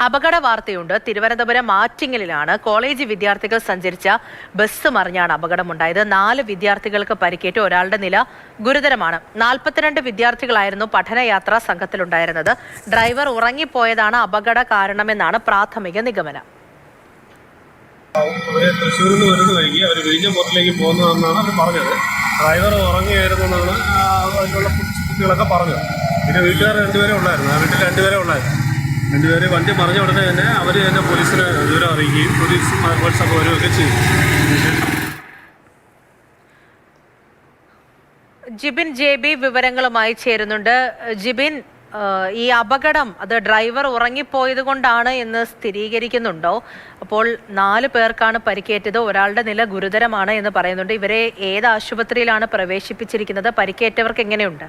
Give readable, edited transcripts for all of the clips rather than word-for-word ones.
അപകട വാർത്തയുണ്ട്. തിരുവനന്തപുരം ആറ്റിങ്ങലിലാണ് കോളേജ് വിദ്യാർത്ഥികൾ സഞ്ചരിച്ച ബസ് മറിഞ്ഞാണ് അപകടമുണ്ടായത്. 4 വിദ്യാർത്ഥികൾക്ക് പരിക്കേറ്റ്, ഒരാളുടെ നില ഗുരുതരമാണ്. 42 വിദ്യാർത്ഥികളായിരുന്നു പഠനയാത്രാ സംഘത്തിലുണ്ടായിരുന്നത്. ഡ്രൈവർ ഉറങ്ങിപ്പോയതാണ് അപകട കാരണമെന്നാണ് പ്രാഥമിക നിഗമനം. തൃശ്ശൂരിൽ നിന്ന് വരുന്ന വഴിക്ക് അവർ വിഴിഞ്ഞംപോർട്ടിലേക്ക് പോകുന്നതെന്നാണ് അവർ പറഞ്ഞത്. ഡ്രൈവർ ഉറങ്ങിയായിരുന്നെന്നാണ് അതിനുള്ള കുട്ടികളൊക്കെ പറഞ്ഞത്. പിന്നെ വീട്ടുകാർ രണ്ടുപേരെ ഉള്ളായിരുന്നു. ആ വീട്ടിൽ രണ്ടുപേരെ വണ്ടി മറിഞ്ഞ ഉടനെ തന്നെ അവർ തന്നെ പോലീസിനെ വിവരം അറിയിക്കുകയും പോലീസും ഫയർഫോഴ്സൊക്കെ വരികയൊക്കെ ചെയ്തു. ജിബിൻ JB വിവരങ്ങളുമായി ചേരുന്നുണ്ട്. ജിബിൻ, ഈ അപകടം അത് ഡ്രൈവർ ഉറങ്ങിപ്പോയത് കൊണ്ടാണ് എന്ന് സ്ഥിരീകരിക്കുന്നുണ്ടോ? അപ്പോൾ 4 പേർക്കാണ് പരിക്കേറ്റത്, ഒരാളുടെ നില ഗുരുതരമാണ് എന്ന് പറയുന്നുണ്ട്. ഇവരെ ഏത് ആശുപത്രിയിലാണ് പ്രവേശിപ്പിച്ചിരിക്കുന്നത്? പരിക്കേറ്റവർക്ക് എങ്ങനെയുണ്ട്?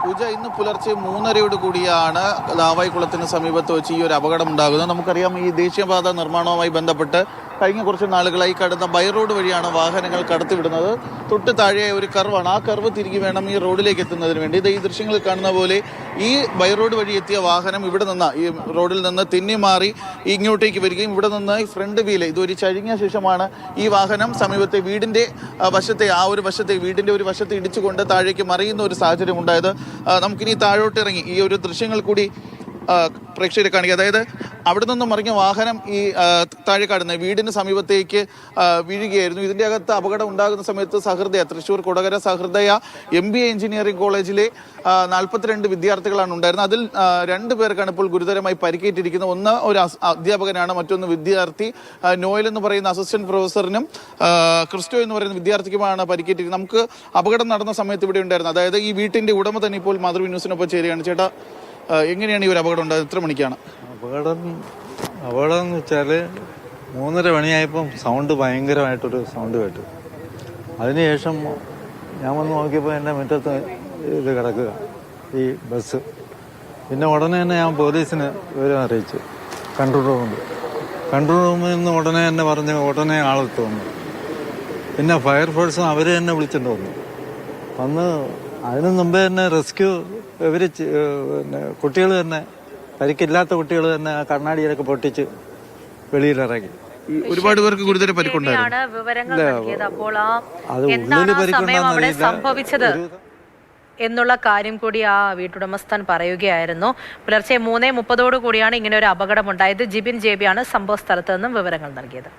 പൂജ, ഇന്ന് പുലർച്ചെ 3:30 കൂടിയാണ് ലാവായിക്കുളത്തിന് സമീപത്ത് വെച്ച് ഈ ഒരു അപകടം ഉണ്ടാകുന്നത്. നമുക്കറിയാം, ഈ ദേശീയപാത നിർമ്മാണവുമായി ബന്ധപ്പെട്ട് കഴിഞ്ഞ കുറച്ച് നാളുകളായി കടന്ന ബൈ റോഡ് വഴിയാണ് വാഹനങ്ങൾ കടത്തിവിടുന്നത്. തൊട്ട് താഴെ ഒരു കർവാണ്. ആ കർവ് തിരികെ വേണം ഈ റോഡിലേക്ക് എത്തുന്നതിന് വേണ്ടി. ഇത് ഈ ദൃശ്യങ്ങളിൽ കാണുന്ന പോലെ ഈ ബൈ റോഡ് വഴി എത്തിയ വാഹനം ഇവിടെ നിന്ന്, ഈ റോഡിൽ നിന്ന് തെന്നി മാറി ഇങ്ങോട്ടേക്ക് വരികയും ഇവിടെ നിന്ന് ഈ ഫ്രണ്ട് വീല് ഇതൊരു ചരിഞ്ഞ ശേഷമാണ് ഈ വാഹനം സമീപത്തെ വീടിന്റെ വശത്തെ വീടിന്റെ ഒരു വശത്തെ ഇടിച്ചുകൊണ്ട് താഴേക്ക് മറിയുന്ന ഒരു സാഹചര്യം ഉണ്ടായത്. നമുക്കിനി താഴോട്ട് ഇറങ്ങി ഈ ഒരു ദൃശ്യങ്ങൾ കൂടി പ്രേക്ഷകരെ കാണിക്കുക. അതായത് അവിടെ നിന്നും മറിഞ്ഞ വാഹനം ഈ താഴെ കാണുന്ന വീടിന് സമീപത്തേക്ക് വീഴുകയായിരുന്നു. ഇതിൻ്റെ അകത്ത് അപകടം ഉണ്ടാകുന്ന സമയത്ത് തൃശ്ശൂർ കൊടകര സഹൃദയ MBA എഞ്ചിനീയറിംഗ് കോളേജിലെ 42 വിദ്യാർത്ഥികളാണ് ഉണ്ടായിരുന്നത്. അതിൽ 2 പേർക്കാണ് ഇപ്പോൾ ഗുരുതരമായി പരിക്കേറ്റിരിക്കുന്നത്. ഒന്ന് ഒരു അധ്യാപകനാണ്, മറ്റൊന്ന് വിദ്യാർത്ഥി നോയൽ എന്ന് പറയുന്ന അസിസ്റ്റന്റ് പ്രൊഫസറിനും ക്രിസ്റ്റോ എന്ന് പറയുന്ന വിദ്യാർത്ഥിക്കുമാണ് പരിക്കേറ്റിരിക്കുന്നത്. നമുക്ക് അപകടം നടന്ന സമയത്ത് ഇവിടെ ഉണ്ടായിരുന്നു. അതായത് ഈ വീട്ടിന്റെ ഉടമ തന്നെ ഇപ്പോൾ മാതൃഭൂമി ന്യൂസിനൊപ്പം ചേരുകയാണ്. ചേട്ടാ, എങ്ങനെയാണ് ഈ ഒരു അപകടം ഉണ്ടായത്? എത്ര മണിക്കാണ് അപകടം എന്ന് വെച്ചാൽ 3:30 മണിയായപ്പം ഭയങ്കരമായിട്ടൊരു സൗണ്ട് കേട്ടു. അതിനുശേഷം ഞാൻ വന്ന് നോക്കിയപ്പോൾ എൻ്റെ മുറ്റത്ത് ഇത് കിടക്കുക, ഈ ബസ്. പിന്നെ ഉടനെ തന്നെ ഞാൻ പോലീസിന് വിവരം അറിയിച്ചു. കൺട്രോൾ റൂമിൽ നിന്ന് ഉടനെ തന്നെ പറഞ്ഞ് ഉടനെ ആളെത്തു വന്നു. പിന്നെ ഫയർഫോഴ്സും അവർ തന്നെ വിളിച്ചിട്ട് വന്ന് അതിനു മുമ്പേ തന്നെ റെസ്ക്യൂ കുട്ടികൾ തന്നെ, പരിക്കില്ലാത്ത കുട്ടികൾ തന്നെ കണ്ണാടിയിലൊക്കെ പൊട്ടിച്ച് വെളിയിലിറങ്ങി. ഒരുപാട് പേർക്ക് ഗുരുതര പരിക്കുണ്ടായിരുന്നു. അത് ഉള്ളിൽ പരിക്കുണ്ടാകുന്ന സംഭവിച്ചത് എന്നുള്ള കാര്യം കൂടി ആ വീട്ടുടമസ്ഥൻ പറയുകയായിരുന്നു. പുലർച്ചെ 3:30 കൂടിയാണ് ഇങ്ങനെ ഒരു അപകടം ഉണ്ടായത്. ജിബിൻ JB ആണ് സംഭവ സ്ഥലത്ത് നിന്നും വിവരങ്ങൾ നൽകിയത്.